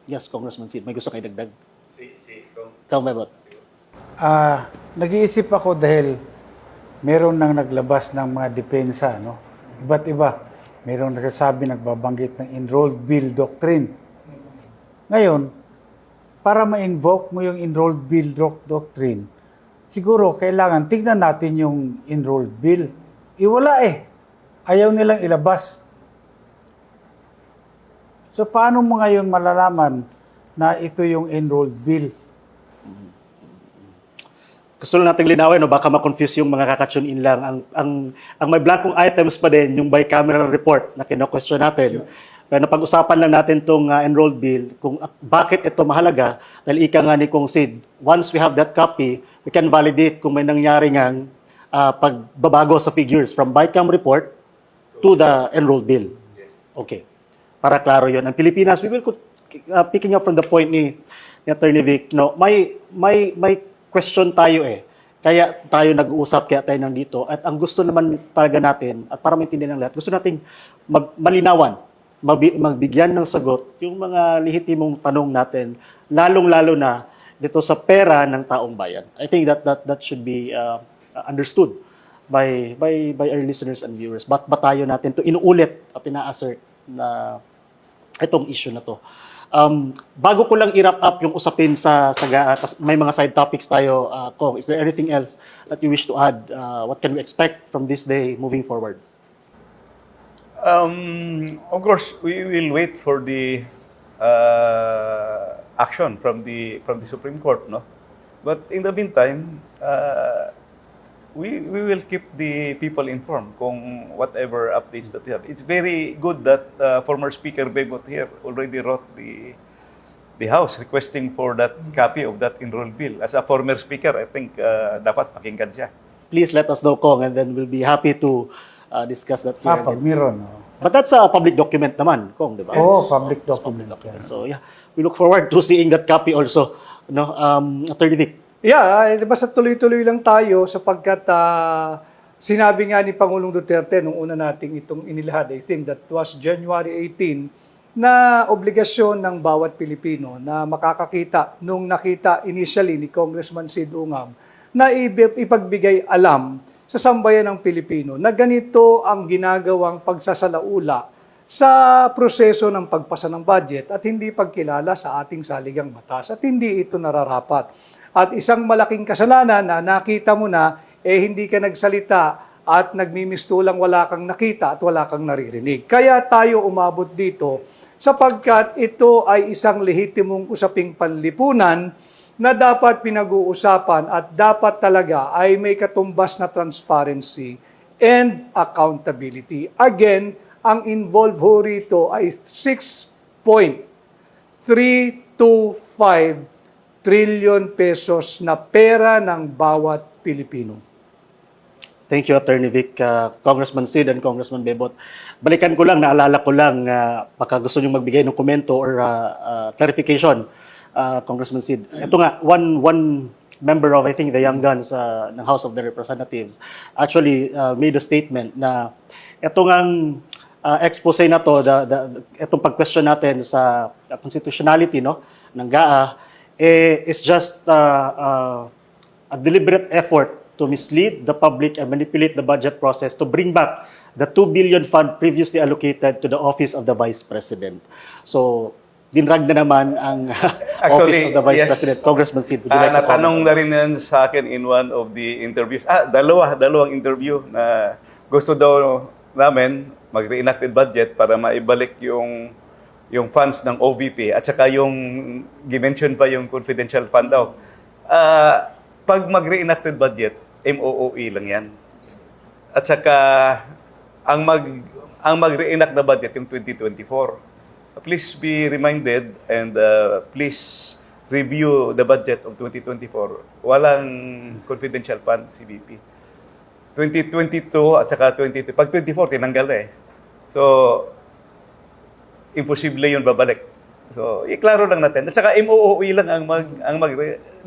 Yes, Congressman Sid. May gusto kayo dagdag? Ikaw, Mebot. Nag-iisip ako dahil meron nang naglabas ng mga depensa, no? Iba't iba. Meron nagsasabi, nagbabanggit ng enrolled bill doctrine. Ngayon, para ma-invoke mo yung enrolled bill doctrine, siguro kailangan tignan natin yung enrolled bill. Wala eh. Ayaw nilang ilabas. So paano mo ngayon malalaman na ito yung enrolled bill? Gusto lang nating linawin, no, baka ma-confuse yung mga kakatune in lang. Ang may blankong items pa din, yung by-camera report na kino-question natin. Pero napag-usapan lang natin itong enrolled bill, kung bakit ito mahalaga, dahil ika nga ni Kong Sid, once we have that copy, we can validate kung may nangyari ngang pagbabago sa figures from by-cam report to the enrolled bill. Okay. Para klaro yun. Ang Pilipinas, we will, picking up from the point ni Attorney Vic, no, may question tayo eh. Kaya tayo nag-uusap, kaya tayo nandito. At ang gusto naman talaga natin, at para maintindihan ng lahat, gusto nating malinawan, magbigyan ng sagot yung mga lehitimong tanong natin, lalong-lalo na dito sa pera ng taong bayan. I think that should be understood by our listeners and viewers. Ba't ba tayo natin to inuulit at ina-assert na itong issue na to? Bago ko lang i-wrap up yung usapin sa may mga side topics tayo, Kong, is there anything else that you wish to add? What can we expect from this day moving forward? Of course, we will wait for the action from the Supreme Court, no? But in the meantime, we will keep the people informed kung whatever updates that we have. It's very good that former Speaker Bebot here already wrote the House requesting for that copy of that enrolled bill. As a former Speaker, I think dapat pakinggan siya. Please let us know, Kong, and then we'll be happy to discuss that here. Pag meron. But that's a public document naman, Kong, di ba? Oo, public document. So yeah, we look forward to seeing that copy also. No, Attorney Vic. Yeah, basta tuloy-tuloy lang tayo sapagkat sinabi nga ni Pangulong Duterte nung una nating itong inilahad, I think that was January 18, na obligasyon ng bawat Pilipino na makakakita nung nakita initially ni Congressman Sid Ungam na ipagbigay alam sa sambayan ng Pilipino na ganito ang ginagawang pagsasalaula sa proseso ng pagpasa ng budget at hindi pagkilala sa ating saligang batas at hindi ito nararapat. At isang malaking kasalanan na nakita mo na, hindi ka nagsalita at nagmimistulang wala kang nakita at wala kang naririnig. Kaya tayo umabot dito sapagkat ito ay isang lehitimong usaping panlipunan na dapat pinag-uusapan at dapat talaga ay may katumbas na transparency and accountability. Again, ang involved ho rito ay 6.325 trillion pesos na pera ng bawat Pilipino. Thank you, Attorney Vic, Congressman Sid and Congressman Bebot. Balikan ko lang, naalala ko lang, baka gusto nyo magbigay ng komento or clarification, Congressman Sid. Ito nga, one member of, I think, the Young Guns ng House of the Representatives actually made a statement na ito ngang expose na to, itong pag-question natin sa constitutionality, no, ng GAA, is just a deliberate effort to mislead the public and manipulate the budget process to bring back the 2 billion fund previously allocated to the Office of the Vice President. So, dinrag na naman ang Office of the Vice yes. President. Congressman Sid, would you like to Natanong comment? na rin yan sa akin in one of the interviews. Dalawang interview na gusto daw namin mag-reenacted budget para maibalik yung funds ng OVP at saka yung gimension pa yung confidential fund daw. Pag mag-reenacted budget, MOOE lang yan. At saka ang mag-reenact na budget yung 2024. Please be reminded and please review the budget of 2024. Walang confidential fund, CBP. 2022 at saka 2023. Pag 24, tinanggal na eh. So, imposible yun babalik. So, iklaro lang natin. At saka MOOE lang ang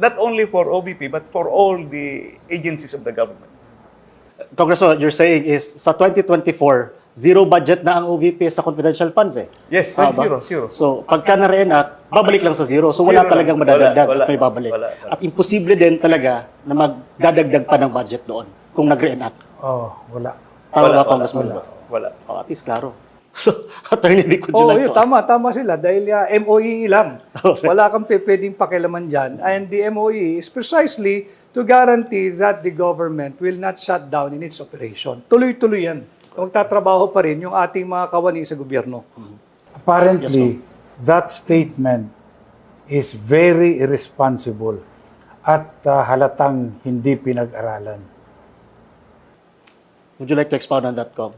not only for OVP, but for all the agencies of the government. Congressman, what you're saying is, sa 2024, zero budget na ang OVP sa confidential funds eh. Yes, zero. So, pagka na-reenact, babalik lang sa zero. So, wala Zero talagang lang. madadagdag Wala. at may babalik. Wala. At imposible din talaga na magdadagdag pa ng budget doon kung nag-reenact. Wala. Tama ba, Congressman? Wala. At least klaro. So, Attorney Vic, would you like Yun, to tama sila dahil MOE lang. Wala kang pwedeng pakialaman dyan. And the MOE is precisely to guarantee that the government will not shut down in its operation. Tuloy-tuloy yan. Magtatrabaho pa rin yung ating mga kawani sa gobyerno. Apparently, that statement is very irresponsible at halatang hindi pinag-aralan. Would you like to expound on that, Kong?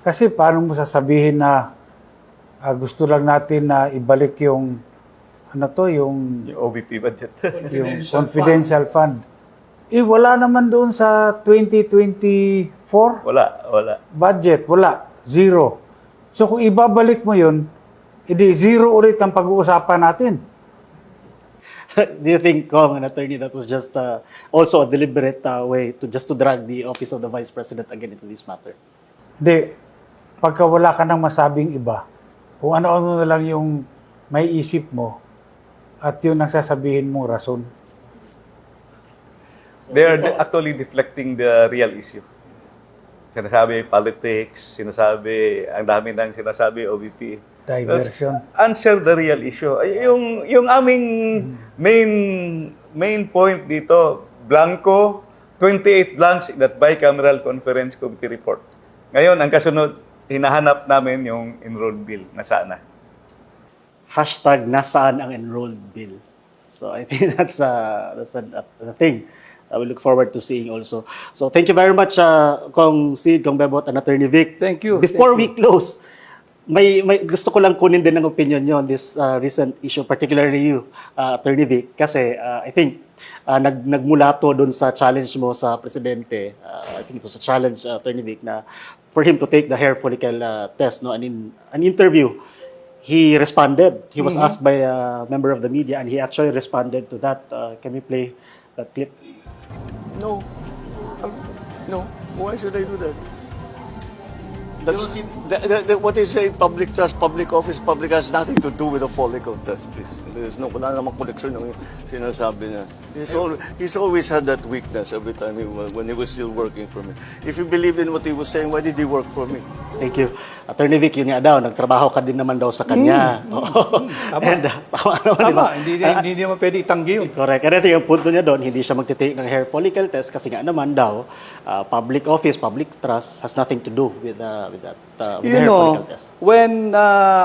Kasi paano mo sasabihin na gusto lang natin na ibalik yung yung Yung OVP budget. yung confidential fund. Wala naman doon sa 2024 wala. budget, wala, zero. So kung ibabalik mo yun, edi zero ulit ang pag-uusapan natin. Do you think, Kong, an attorney, that was just also a deliberate way to drag the office of the Vice President again into this matter? Hindi, pagka wala ka nang masabing iba, kung ano-ano na lang yung may isip mo, at yun ang sasabihin mong rason. They are actually deflecting the real issue. Sinasabi politics, ang dami nang sinasabi OVP. Diversion. Answer the real issue. Yung aming main point dito, blanco, 28 blanks in that bicameral conference committee report. Ngayon, ang kasunod, hinahanap namin yung enrolled bill na sana. Hashtag nasaan ang enrolled bill. So I think that's a thing we look forward to seeing also. So thank you very much, Kong Sid, Kong Bebot, and Attorney Vic. Thank you. Before we close, may gusto ko lang kunin din ang opinion nyo on this recent issue, particularly you, Attorney Vic, kasi I think nagmula to dun sa challenge mo sa presidente. I think it was a challenge, Attorney Vic, na for him to take the hair follicle test, no, and in an interview, he responded. He was asked by a member of the media, and he actually responded to that. Can we play that clip? No. No. Why should I do that? That's what they say, public trust, public office, public has nothing to do with the follicle test, please. There's wala namang connection ng sinasabi niya. He's always had that weakness every time when he was still working for me. If you believed in what he was saying, why did he work for me? Thank you. Attorney Vic, yun nga daw, nagtrabaho ka din naman daw sa kanya. Oo. Tama. And, tama naman, di ba? Tama, hindi naman pwede itanggi yun. Correct. And I think ang punto niya doon, hindi siya magtitake ng hair follicle test kasi nga naman daw, public office, public trust has nothing to do with that with the You hair know, follicle test. when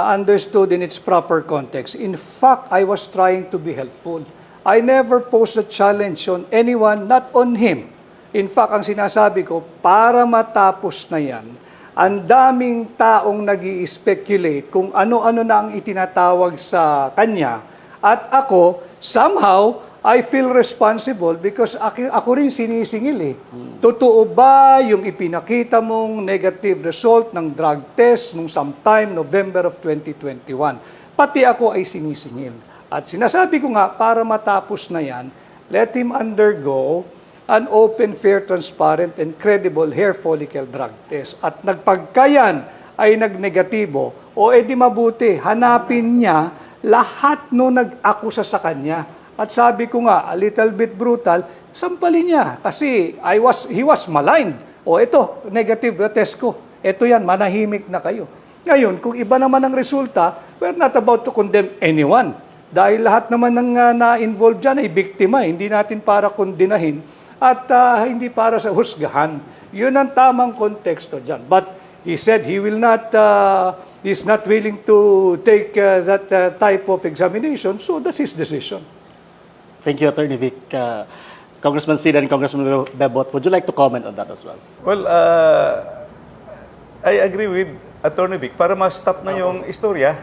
understood in its proper context, in fact, I was trying to be helpful. I never posed a challenge on anyone, not on him. In fact, ang sinasabi ko, para matapos na yan, ang daming taong nag-i-speculate kung ano-ano na ang itinatawag sa kanya. At ako, somehow, I feel responsible because ako rin sinisingil eh. Totoo ba yung ipinakita mong negative result ng drug test nung sometime November of 2021? Pati ako ay sinisingil. At sinasabi ko nga, para matapos na yan, let him undergo an open, fair, transparent, and credible hair follicle drug test. At nagpagkayan ay nagnegatibo, o edi mabuti, hanapin niya lahat no nag-akusa sa kanya. At sabi ko nga, a little bit brutal, sampalin niya. Kasi he was maligned. O ito, negative test ko. Ito yan, manahimik na kayo. Ngayon, kung iba naman ang resulta, we're not about to condemn anyone. Dahil lahat naman ng na-involved dyan ay biktima. Hindi natin para kondinahin at hindi para sa husgahan. Yun ang tamang konteksto dyan. But he said he will not, he's not willing to take that type of examination, so that's his decision. Thank you, Attorney Vic. Congressman Sid and Congressman Bebot, would you like to comment on that as well? Well, I agree with Attorney Vic. Para ma-stop na yung istorya,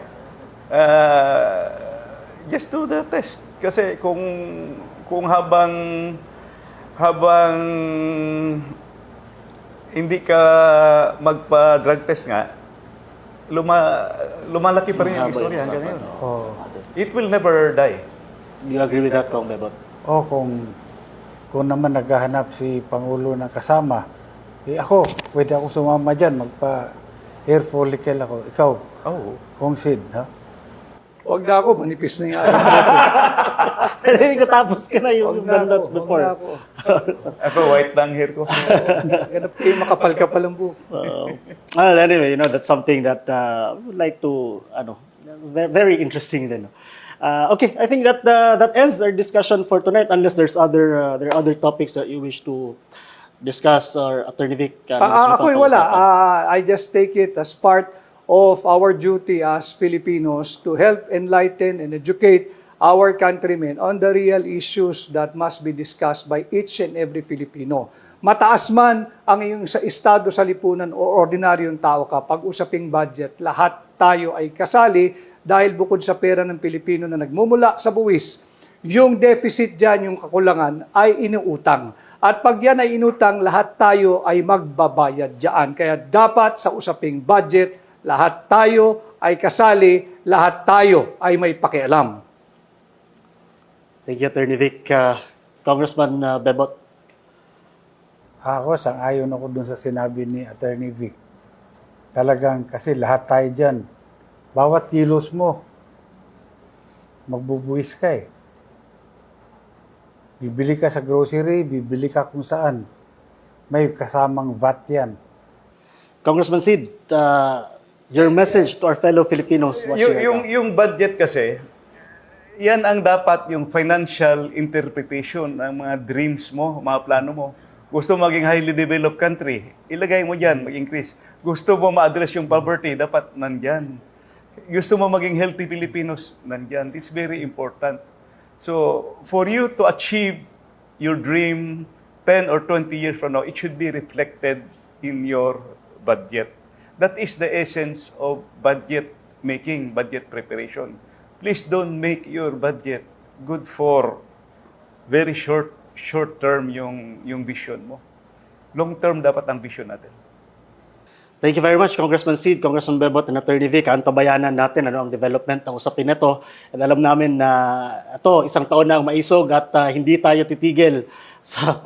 just do the test. Kasi kung habang hindi ka magpa-drug test nga, lumalaki pa rin yung istorya hanggang ngayon. Oh. It will never die. Do you agree with that, Kong Bebot? O kung naman naghahanap si Pangulo ng kasama, ako, pwede ako sumama dyan, magpa-hair follicle ako. Ikaw, Oh. Kong Sid, ha? Huwag na ako, manipis na yung Hindi ko tapos ka na yung Huwag na ganda ako, before. huwag na ako. Ako, white lang hair ko. Ganap kayo, makapal-kapal ang buhok. Well, anyway, that's something that I would like to, very interesting din. Okay, I think that that ends our discussion for tonight. Unless there are other topics that you wish to discuss, or Attorney Vic. Ako'y wala. I just take it as part of our duty as Filipinos to help enlighten and educate our countrymen on the real issues that must be discussed by each and every Filipino. Mataas man ang iyong sa estado sa lipunan o ordinaryong tao ka, pag usaping budget, lahat tayo ay kasali dahil bukod sa pera ng Pilipino na nagmumula sa buwis, yung deficit dyan, yung kakulangan, ay inuutang. At pag yan ay inutang, lahat tayo ay magbabayad dyan. Kaya dapat sa usaping budget, lahat tayo ay kasali, lahat tayo ay may pakialam. Thank you, Attorney Vic. Congressman Bebot. Ako, sang-ayon ako dun sa sinabi ni Attorney Vic. Talagang kasi lahat tayo dyan. Bawat kilos mo, magbubuwis ka eh. Bibili ka sa grocery, bibili ka kung saan. May kasamang VAT yan. Congressman Sid, your message to our fellow Filipinos. Yung budget kasi, yan ang dapat yung financial interpretation ng mga dreams mo, mga plano mo. Gusto mo maging highly developed country, ilagay mo dyan, mag-increase. Gusto mo ma-address yung poverty, dapat nandyan. Gusto mo maging healthy Filipinos, nandyan. It's very important. So, for you to achieve your dream 10 or 20 years from now, it should be reflected in your budget. That is the essence of budget making, budget preparation. Please don't make your budget good for very short term yung vision mo. Long term dapat ang vision natin. Thank you very much, Congressman Sid, Congressman Bebot, and Attorney Vic. Antabayanan natin ang development ng usapin nito. At alam namin na ito, isang taon na ang maisog at hindi tayo titigil sa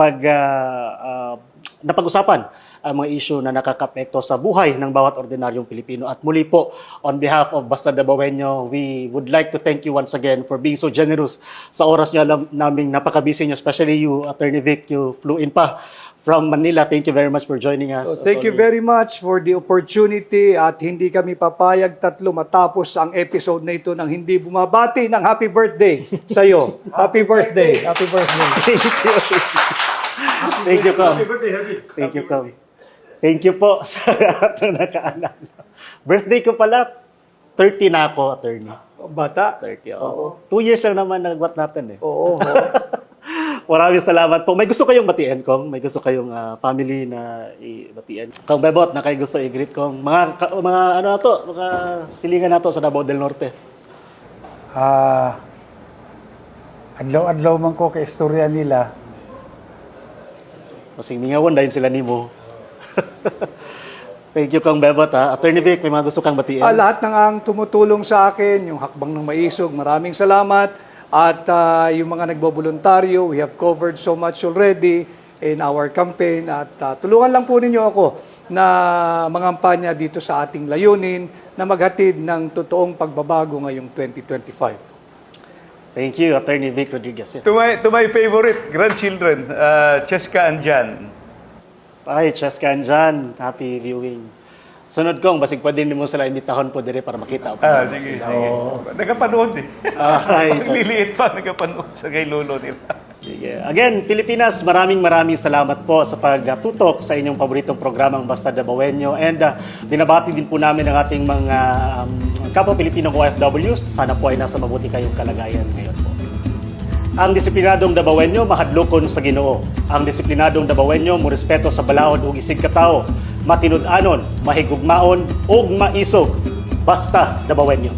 napag-usapan ang mga issue na nakakapekto sa buhay ng bawat ordinaryong Pilipino. At muli po, on behalf of Basta Dabawenyo, we would like to thank you once again for being so generous sa oras niyo. Alam naming napaka-busy niyo, especially you, Attorney Vic, you flew in pa from Manila. Thank you very much for joining us. So, thank you very much for the opportunity at hindi kami papayag tatlo matapos ang episode na ito nang hindi bumabati ng happy birthday sa iyo. Happy birthday. Happy birthday. Thank you, Com. Thank you, Com. Thank you po sa lahat na nakaalala. Birthday ko pala, 30 na ako, Attorney. Bata? 30, oo. 2 years lang naman nagwat natin eh. Oo. Maraming salamat po. May gusto kayong batiin, Kong? May gusto kayong family na i-batiin? Kong Bebot, na kayo gusto i-greet, Kong? Mga ano na to, mga silingan na to sa Davao del Norte. Adlaw-adlaw man ko ka istorya nila. Masing mingawan dahil sila nimo. Thank you, Kong Bebot. Attorney Vic, may mga gusto kang batiin? Lahat ng ang tumutulong sa akin, yung hakbang ng maisog, maraming salamat. At yung mga nagboboluntaryo, we have covered so much already in our campaign. At tulungan lang po ninyo ako na mangampanya dito sa ating layunin na maghatid ng totoong pagbabago ngayong 2025. Thank you, Attorney Vic Rodriguez. To my favorite grandchildren, Cheska and Jan. Ay, Cheska and Jan, happy viewing. Sunod kong, basig pwede mo sila imitahon po dire para makita. Sige. Nagapanood eh. Ay, Liliit pa, nagapanood sa kay lolo nila. sige. Again, Pilipinas, maraming salamat po sa pagtutok sa inyong paboritong programang Basta Dabawenyo. And binabati din po namin ang ating mga kapwa Pilipinong OFWs. Sana po ay nasa mabuti kayong kalagayan ngayon po. Ang disiplinadong Dabawenyo mahadlokon sa Ginoo. Ang disiplinadong Dabawenyo morespeto sa balaod ug isig katao, matinud-anon, mahigugmaon ug maisog. Basta Dabawenyo.